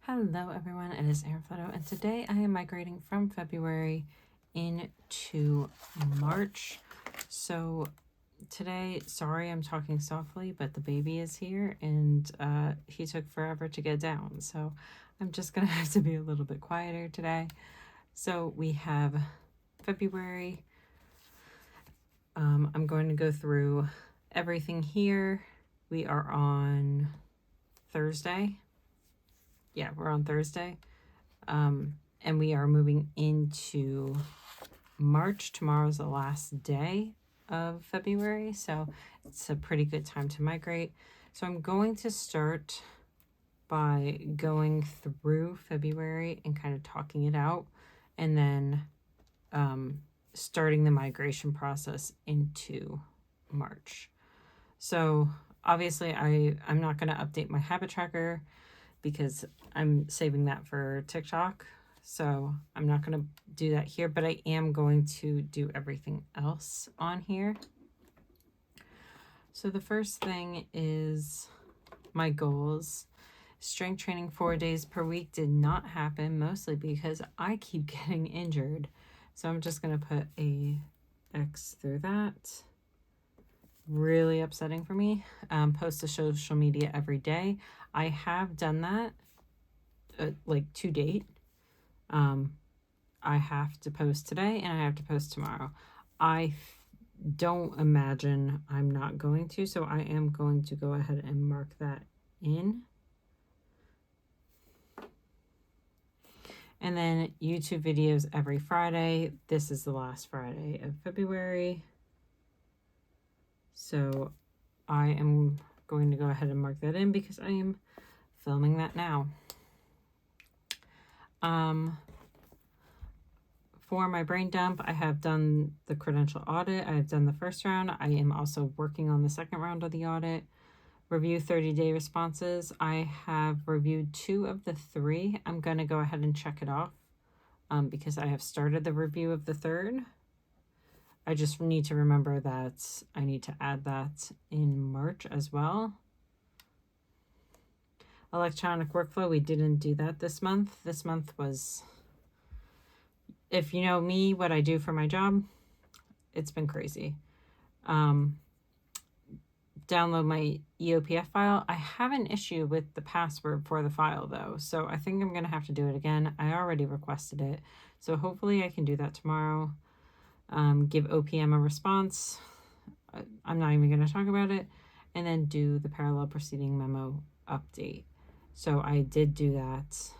Hello everyone, it is Erin Photo, and today I am migrating from February into March. So today, sorry I'm talking softly, but the baby is here and he took forever to get down. So I'm just gonna have to be a little bit quieter today. So we have February. I'm going to go through everything here. We are on Thursday. Yeah, we're on Thursday. And we are moving into March. Tomorrow's the last day of February, so it's a pretty good time to migrate. So I'm going to start by going through February and kind of talking it out, and then starting the migration process into March. So obviously I'm not going to update my habit tracker because I'm saving that for TikTok. So I'm not going to do that here, but I am going to do everything else on here. So the first thing is my goals. Strength training 4 days per week did not happen, mostly because I keep getting injured. So I'm just going to put a X through that. Really upsetting for me. Post to social media every day. I have done that like to date. I have to post today and I have to post tomorrow. I don't imagine I'm not going to, so I am going to go ahead and mark that in. And then YouTube videos every Friday. This is the last Friday of February. So I am going to go ahead and mark that in because I am filming that now. For my brain dump, I have done the credential audit. I have done the first round. I am also working on the second round of the audit. Review 30-day responses. I have reviewed 2 of the 3. I'm going to go ahead and check it off because I have started the review of the 3rd. I just need to remember that I need to add that in March as well. Electronic workflow, we didn't do that this month. This month was, if you know me, what I do for my job, it's been crazy. Download my EOPF file. I have an issue with the password for the file though, so I think I'm gonna have to do it again. I already requested it, so hopefully I can do that tomorrow. Give OPM a response. I'm not even gonna talk about it. And then do the parallel proceeding memo update. So I did do that.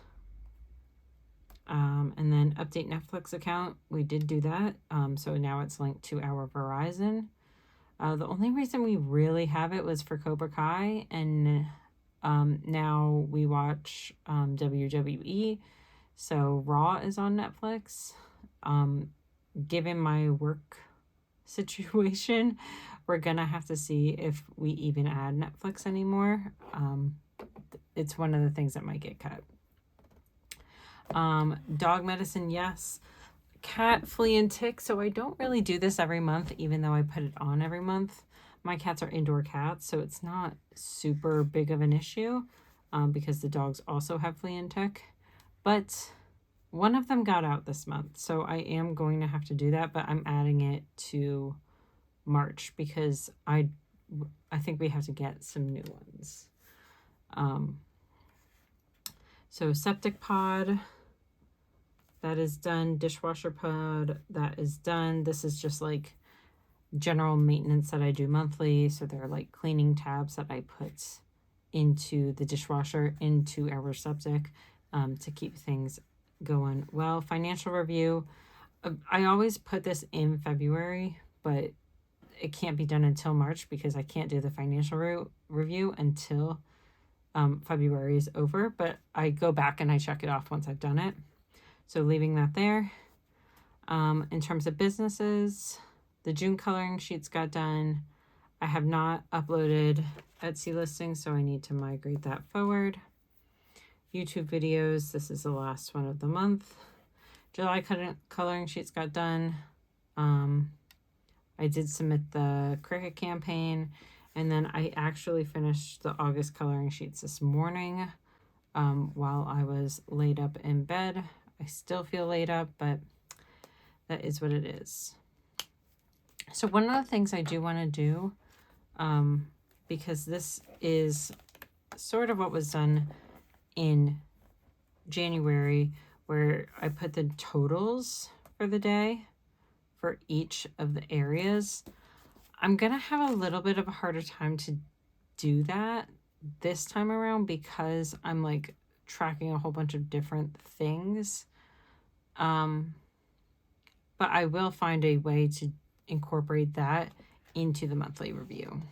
And then update Netflix account. We did do that. So now it's linked to our Verizon. The only reason we really have it was for Cobra Kai, and now we watch WWE. So Raw is on Netflix. Given my work situation, we're gonna have to see if we even add Netflix anymore. It's one of the things that might get cut. Dog medicine, yes. Cat, flea, and tick. So I don't really do this every month, even though I put it on every month. My cats are indoor cats, so it's not super big of an issue because the dogs also have flea and tick. But one of them got out this month, so I am going to have to do that, but I'm adding it to March because I think we have to get some new ones. So septic pod, that is done. Dishwasher pod, that is done. This is just like general maintenance that I do monthly. So they're like cleaning tabs that I put into the dishwasher, into our septic to keep things going well. Financial review, I always put this in February, but it can't be done until March because I can't do the financial review until February is over, but I go back and I check it off once I've done it. So leaving that there. In terms of businesses, the June coloring sheets got done. I have not uploaded Etsy listings, so I need to migrate that forward. YouTube videos, this is the last one of the month. July coloring sheets got done. I did submit the Cricut campaign, and then I actually finished the August coloring sheets this morning. while I was laid up in bed. I still feel laid up, but that is what it is. So one of the things I do want to do, because this is sort of what was done in January, where I put the totals for the day for each of the areas. I'm going to have a little bit of a harder time to do that this time around because I'm like tracking a whole bunch of different things. But I will find a way to incorporate that into the monthly review.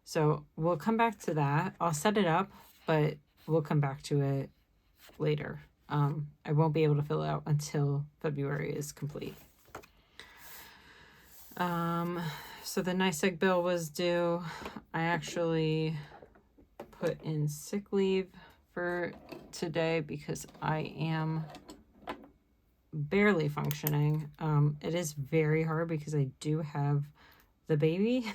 So we'll come back to that. I'll set it up, but we'll come back to it later. I won't be able to fill it out until February is complete. So the NYSEG bill was due. I actually put in sick leave for today because I am barely functioning. It is very hard because I do have the baby.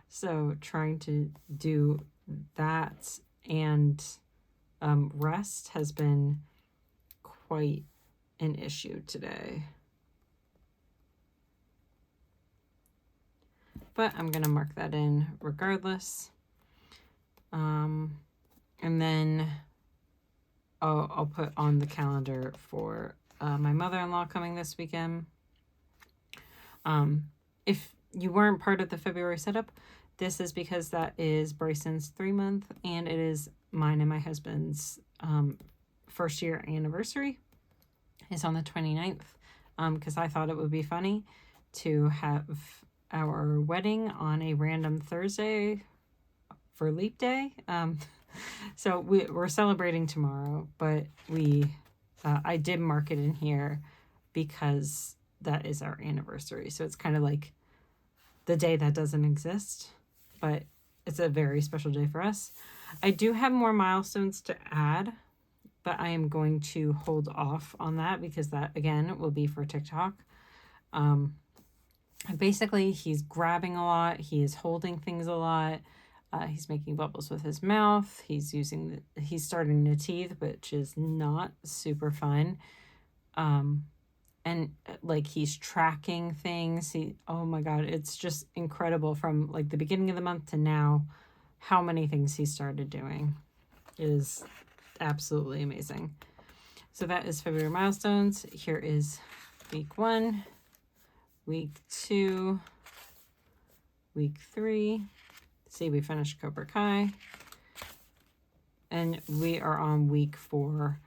So trying to do that and rest has been quite an issue today. But I'm going to mark that in regardless. And then I'll put on the calendar for my mother-in-law coming this weekend. If you weren't part of the February setup, this is because that is Bryson's 3-month and it is mine and my husband's first year anniversary. It's on the 29th because I thought it would be funny to have our wedding on a random Thursday for leap day. So we're celebrating tomorrow, but I did mark it in here because that is our anniversary. So it's kind of like the day that doesn't exist, but it's a very special day for us. I do have more milestones to add, but I am going to hold off on that because that, again, will be for TikTok. Basically, he's grabbing a lot. He is holding things a lot. He's making bubbles with his mouth. He's starting to teeth, which is not super fun. And like he's tracking things. Oh my God, it's just incredible from like the beginning of the month to now, how many things he started doing. It is absolutely amazing. So that is February milestones. Here is week 1, week 2, week 3. See, we finished Cobra Kai. And we are on week 4.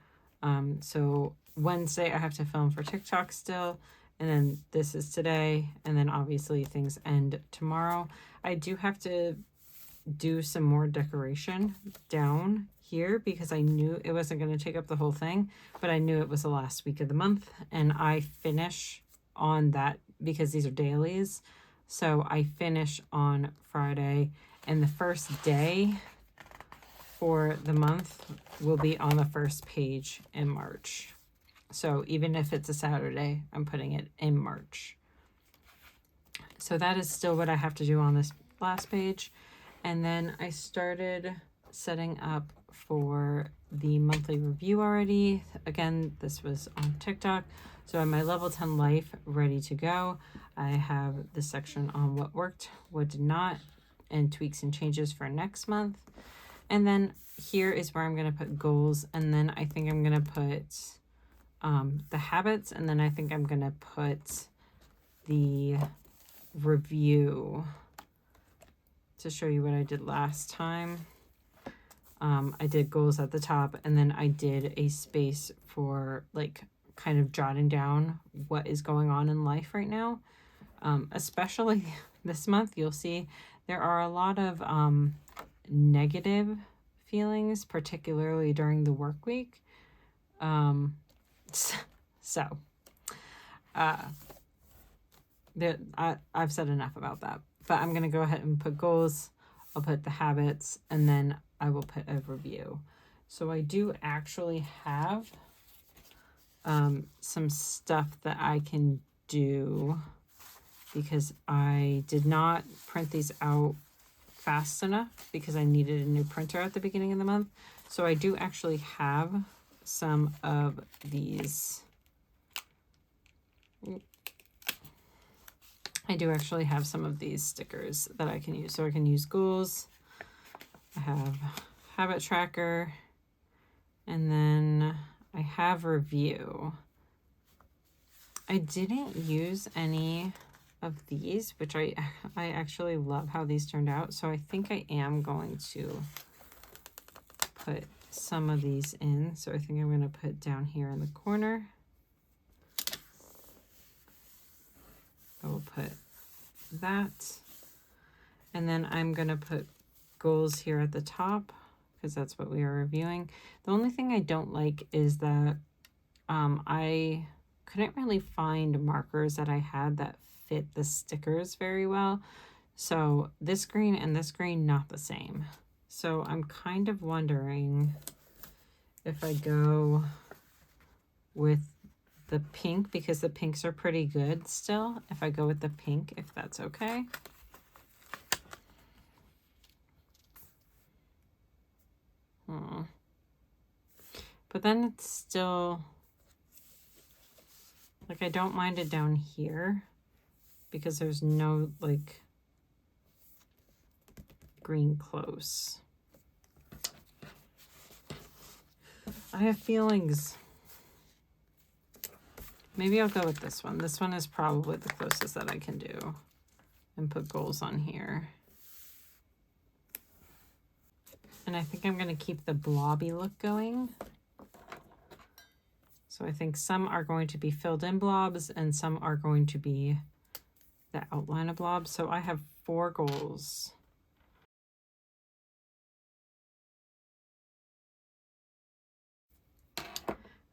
So Wednesday I have to film for TikTok still. And then this is today. And then obviously things end tomorrow. I do have to do some more decoration down here because I knew it wasn't going to take up the whole thing. But I knew it was the last week of the month. And I finish on that because these are dailies. So I finish on Friday. And the first day for the month will be on the first page in March. So even if it's a Saturday, I'm putting it in March. So that is still what I have to do on this last page. And then I started setting up for the monthly review already. Again, this was on TikTok. So I have my level 10 life ready to go. I have the section on what worked, what did not, and tweaks and changes for next month. And then here is where I'm going to put goals. And then I think I'm going to put the habits. And then I think I'm going to put the review to show you what I did last time. I did goals at the top, and then I did a space for like kind of jotting down what is going on in life right now. Especially this month, you'll see there are a lot of negative feelings, particularly during the work week. I've said enough about that, but I'm going to go ahead and put goals. I'll put the habits, and then I will put a review. So I do actually have some stuff that I can do because I did not print these out fast enough because I needed a new printer at the beginning of the month. So I do actually have some of these. I do actually have some of these stickers that I can use. So I can use goals. I have habit tracker. And then I have review. I didn't use any of these, which I actually love how these turned out. So I think I am going to put some of these in. So I think I'm going to put down here in the corner. I will put that. And then I'm going to put goals here at the top because that's what we are reviewing. The only thing I don't like is that I couldn't really find markers that I had that fit the stickers very well. So this green and this green, not the same. So I'm kind of wondering if I go with the pink, because the pinks are pretty good still. If I go with the pink, if that's okay. But then it's still, like, I don't mind it down here because there's no, like, green close. I have feelings. Maybe I'll go with this one. This one is probably the closest that I can do. And put goals on here. And I think I'm going to keep the blobby look going. So I think some are going to be filled in blobs and some are going to be the outline of blobs. So I have 4 goals. And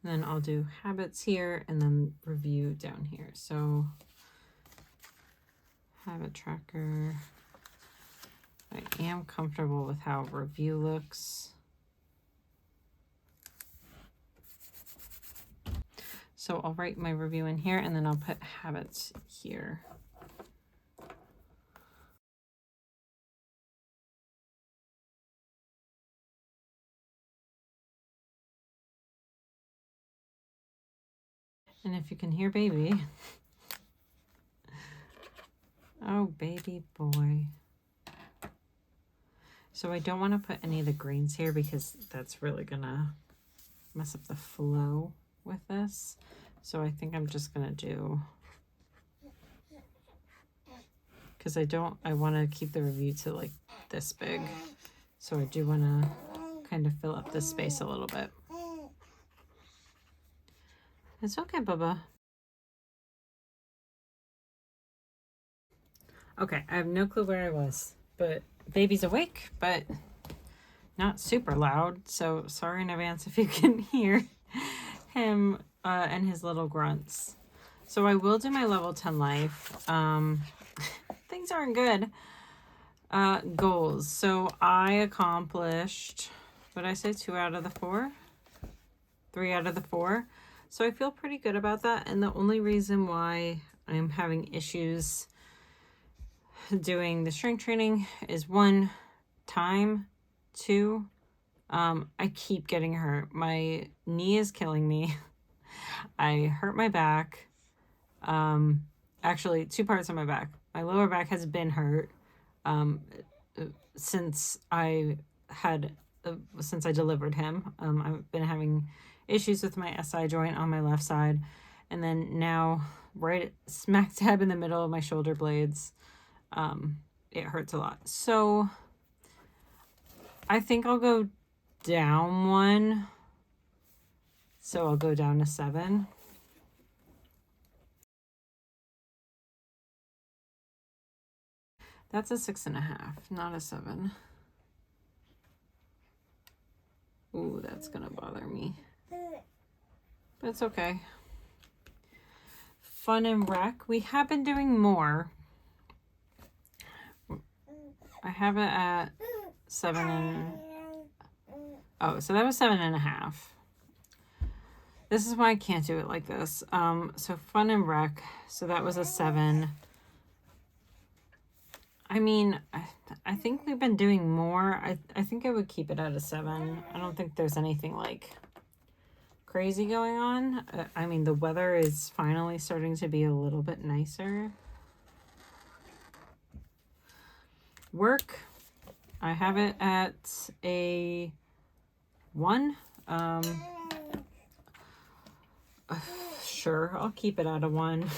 then I'll do habits here and then review down here. So habit tracker. I am comfortable with how review looks. So I'll write my review in here and then I'll put habits here. And if you can hear baby. Oh, baby boy. So I don't want to put any of the greens here because that's really gonna mess up the flow with this. So I think I'm just gonna do, because I want to keep the review to like this big. So I do want to kind of fill up this space a little bit. It's okay, Bubba. Okay, I have no clue where I was, but baby's awake, but not super loud. So sorry in advance if you can hear him and his little grunts. So I will do my level 10 life. Things aren't good. Goals. So I accomplished, what did I say, 2 out of the 4? 3 out of the 4. So I feel pretty good about that. And the only reason why I'm having issues doing the strength training is 1, time, 2, I keep getting hurt. My knee is killing me. I hurt my back. Actually 2 parts of my back. My lower back has been hurt since I delivered him. I've been having issues with my SI joint on my left side, and then now right smack dab in the middle of my shoulder blades. It hurts a lot. So I think I'll go down 1. So I'll go down to 7. That's a 6.5, not a 7. Ooh, that's gonna bother me. But it's okay. Fun and rec. We have been doing more. I have it at 7. Oh, so that was 7.5. This is why I can't do it like this. So fun and rec. So that was a 7. I mean, I think we've been doing more. I think I would keep it at a 7. I don't think there's anything like crazy going on. I mean, the weather is finally starting to be a little bit nicer. Work, I have it at a 1. Sure, I'll keep it at a 1.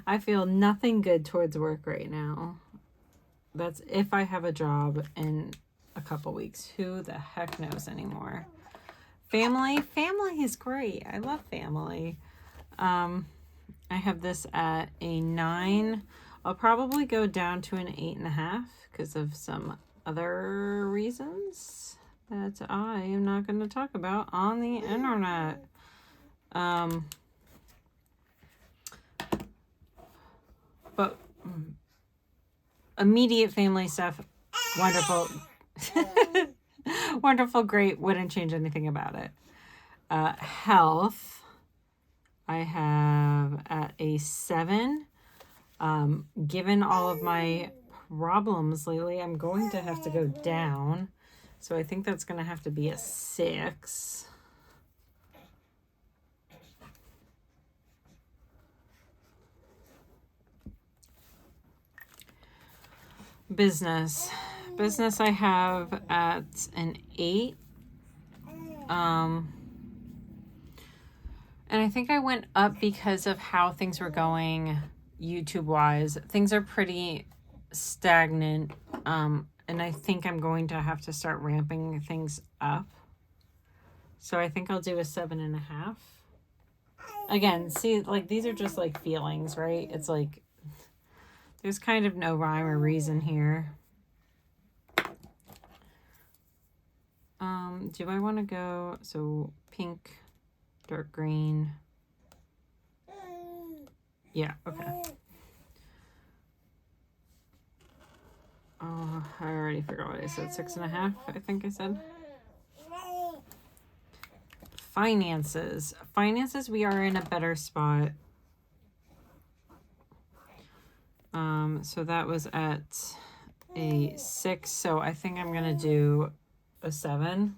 I feel nothing good towards work right now. That's if I have a job in a couple weeks. Who the heck knows anymore? Family is great. I love family. I have this at a 9. I'll probably go down to an 8.5 because of some other reasons that I am not going to talk about on the internet. But immediate family stuff, wonderful. Wonderful, great, wouldn't change anything about it. Health, I have at a 7. Given all of my problems lately, I'm going to have to go down. So I think that's going to have to be a 6. Business I have at an 8. And I think I went up because of how things were going YouTube wise. Things are pretty stagnant. And I think I'm going to have to start ramping things up. So I think I'll do a 7.5. Again, see, like, these are just like feelings, right? It's like there's kind of no rhyme or reason here. Do I want to go, so pink, dark green. Yeah, okay. Oh, I already forgot what I said. 6.5, I think I said. Finances, we are in a better spot. So that was at a 6. So I think I'm gonna do a 7.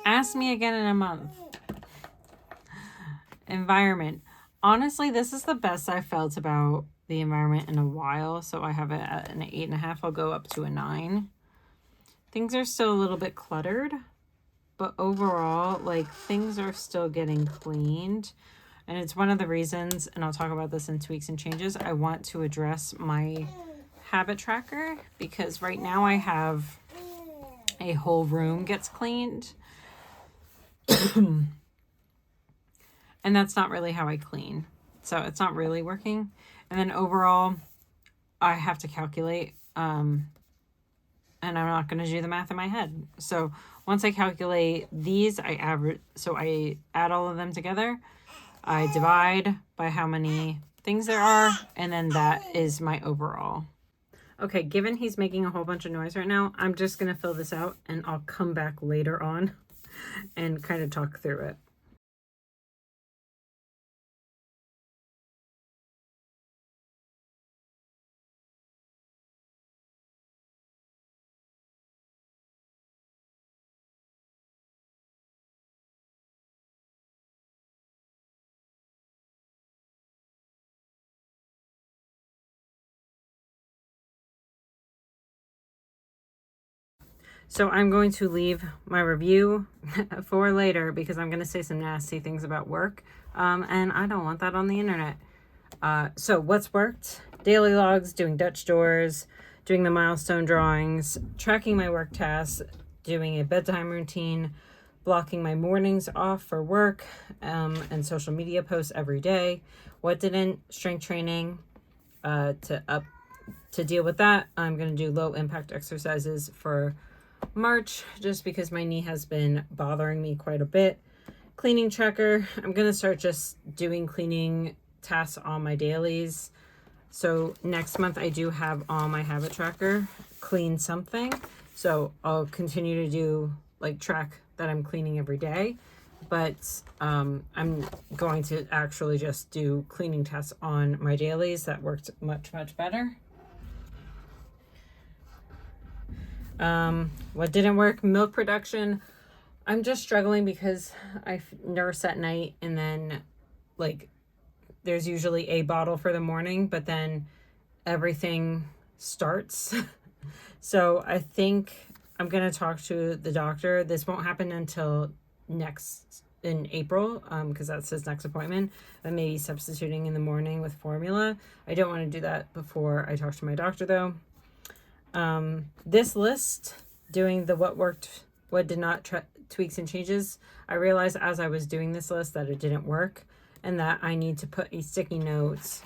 Ask me again in a month. Environment. Honestly, this is the best I felt about the environment in a while. So I have it at an 8.5. I'll go up to a 9. Things are still a little bit cluttered, but overall, like, things are still getting cleaned. And it's one of the reasons, and I'll talk about this in tweaks and changes, I want to address my habit tracker, because right now I have a whole room gets cleaned. And that's not really how I clean. So it's not really working. And then overall, I have to calculate, and I'm not going to do the math in my head. So once I calculate these, I average, so I add all of them together. I divide by how many things there are, and then that is my overall. Okay, given he's making a whole bunch of noise right now, I'm just going to fill this out, and I'll come back later on and kind of talk through it. So I'm going to leave my review for later because I'm going to say some nasty things about work. And I don't want that on the internet. So what's worked? Daily logs, doing Dutch doors, doing the milestone drawings, tracking my work tasks, doing a bedtime routine, blocking my mornings off for work, and social media posts every day. What didn't? Strength training. To deal with that, I'm going to do low impact exercises for March, just because my knee has been bothering me quite a bit. Cleaning tracker, I'm going to start just doing cleaning tasks on my dailies. So next month I do have on my habit tracker, clean something. So I'll continue to do like track that I'm cleaning every day, but I'm going to actually just do cleaning tests on my dailies. That worked much better. What didn't work? Milk production. I'm just struggling because I nurse at night, and then like there's usually a bottle for the morning, but then everything starts. So I think I'm going to talk to the doctor. This won't happen until in April, because that's his next appointment, but maybe substituting in the morning with formula. I don't want to do that before I talk to my doctor though. This list, doing the what worked, what did not, tweaks and changes, I realized as I was doing this list that it didn't work, and that I need to put a sticky note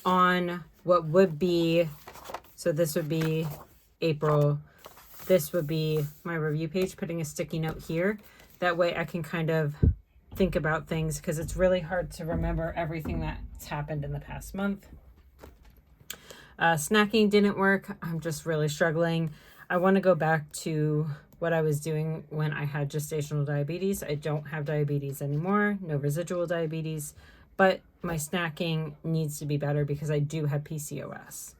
on what would be, so this would be April, this would be my review page, putting a sticky note here. That way I can kind of think about things, because it's really hard to remember everything that's happened in the past month. Snacking didn't work. I'm just really struggling. I want to go back to what I was doing when I had gestational diabetes. I don't have diabetes anymore, no residual diabetes, but my snacking needs to be better because I do have PCOS.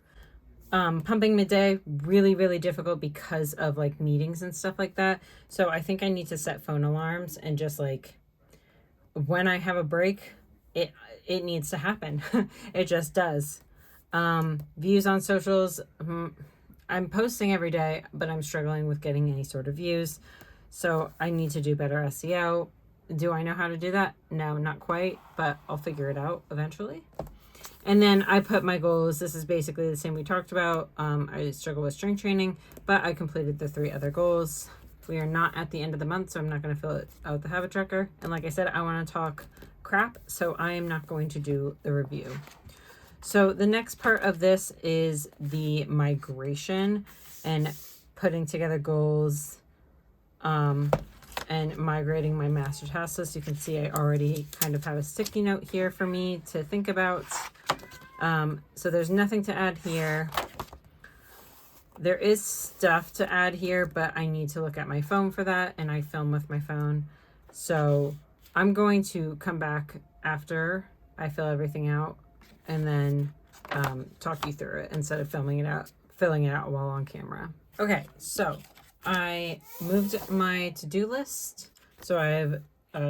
Pumping midday, really difficult because of like meetings and stuff like that. So I think I need to set phone alarms, and just like when I have a break, it needs to happen. It just does. Views on socials. I'm posting every day, but I'm struggling with getting any sort of views. So I need to do better SEO. Do I know how to do that? No, not quite, but I'll figure it out eventually. And then I put my goals. This is basically the same we talked about. I struggle with strength training, but I completed the 3 other goals. We are not at the end of the month, so I'm not going to fill it out the habit tracker. And like I said, I want to talk crap, so I am not going to do the review. So the next part of this is the migration and putting together goals, and migrating my master task list. You can see I already kind of have a sticky note here for me to think about. So there's nothing to add here. There is stuff to add here, but I need to look at my phone for that, and I film with my phone. So I'm going to come back after I fill everything out, and then talk you through it instead of filling it out while on camera. Okay, so I moved my to-do list. So I have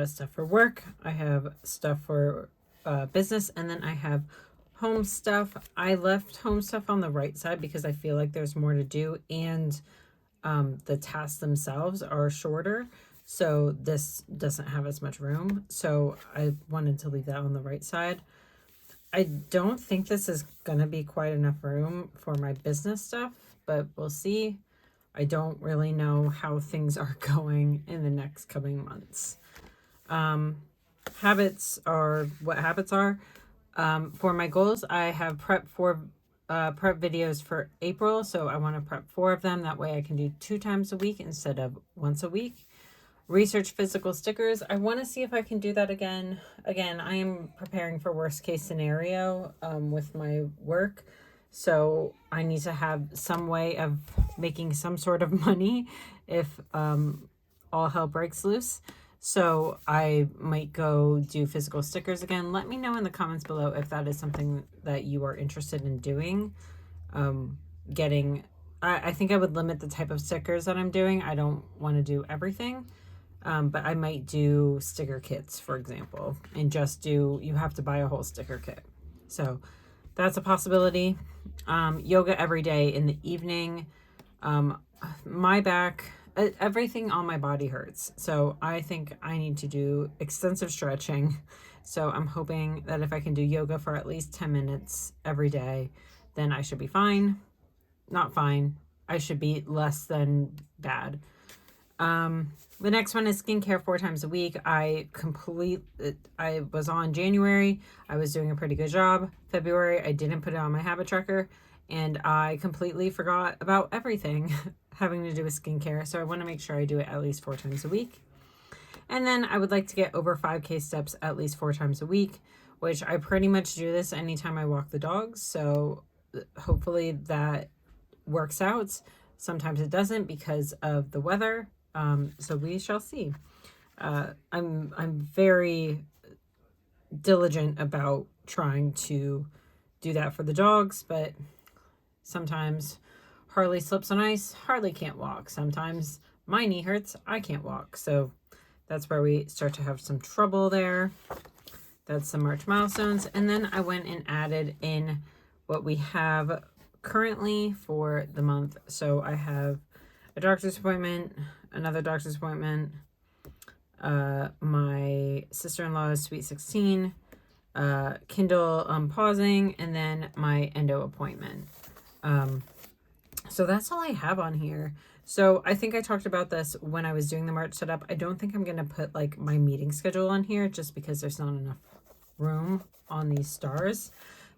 stuff for work, I have stuff for business, and then I have home stuff. I left home stuff on the right side because I feel like there's more to do, and the tasks themselves are shorter. So this doesn't have as much room. So I wanted to leave that on the right side. I don't think this is going to be quite enough room for my business stuff, but we'll see. I don't really know how things are going in the next coming months. Habits are what habits are. For my goals, I have prep videos for April, so I want to prep 4 of them. That way I can do 2 times a week instead of once a week. Research physical stickers. I want to see if I can do that again. Again, I am preparing for worst case scenario with my work. So I need to have some way of making some sort of money if all hell breaks loose. So I might go do physical stickers again. Let me know in the comments below if that is something that you are interested in doing. I think I would limit the type of stickers that I'm doing. I don't want to do everything. But I might do sticker kits, for example, and you have to buy a whole sticker kit. So that's a possibility. Yoga every day in the evening. My back, everything on my body hurts. So I think I need to do extensive stretching. So I'm hoping that if I can do yoga for at least 10 minutes every day, then I should be fine. Not fine. I should be less than bad. The next one is skincare 4 times a week. I was on January. I was doing a pretty good job. February, I didn't put it on my habit tracker, and I completely forgot about everything having to do with skincare. So I want to make sure I do it at least 4 times a week. And then I would like to get over 5K steps at least 4 times a week. which I pretty much do this anytime I walk the dogs. So hopefully that works out. Sometimes it doesn't because of the weather. So we shall see. I'm very diligent about trying to do that for the dogs, but sometimes Harley slips on ice, Harley can't walk. Sometimes my knee hurts, I can't walk. So that's where we start to have some trouble there. That's the March milestones. And then I went and added in what we have currently for the month. So I have a doctor's appointment, another doctor's appointment, my sister-in-law's sweet 16, Kindle pausing, and then my endo appointment. So that's all I have on here. So I think I talked about this when I was doing the March setup. I don't think I'm going to put like my meeting schedule on here just because there's not enough room on these stars.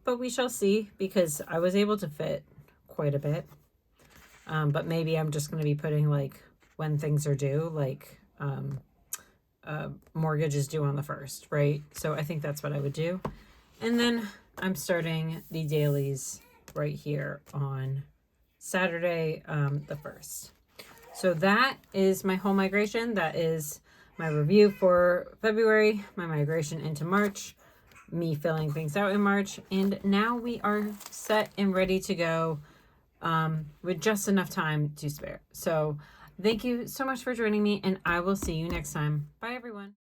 But we shall see, because I was able to fit quite a bit. But maybe I'm just going to be putting like when things are due, like mortgage is due on the 1st, right? So I think that's what I would do. And then I'm starting the dailies right here on Saturday, the 1st. So that is my whole migration. That is my review for February, my migration into March, me filling things out in March. And now we are set and ready to go with just enough time to spare. So thank you so much for joining me, and I will see you next time. Bye, everyone.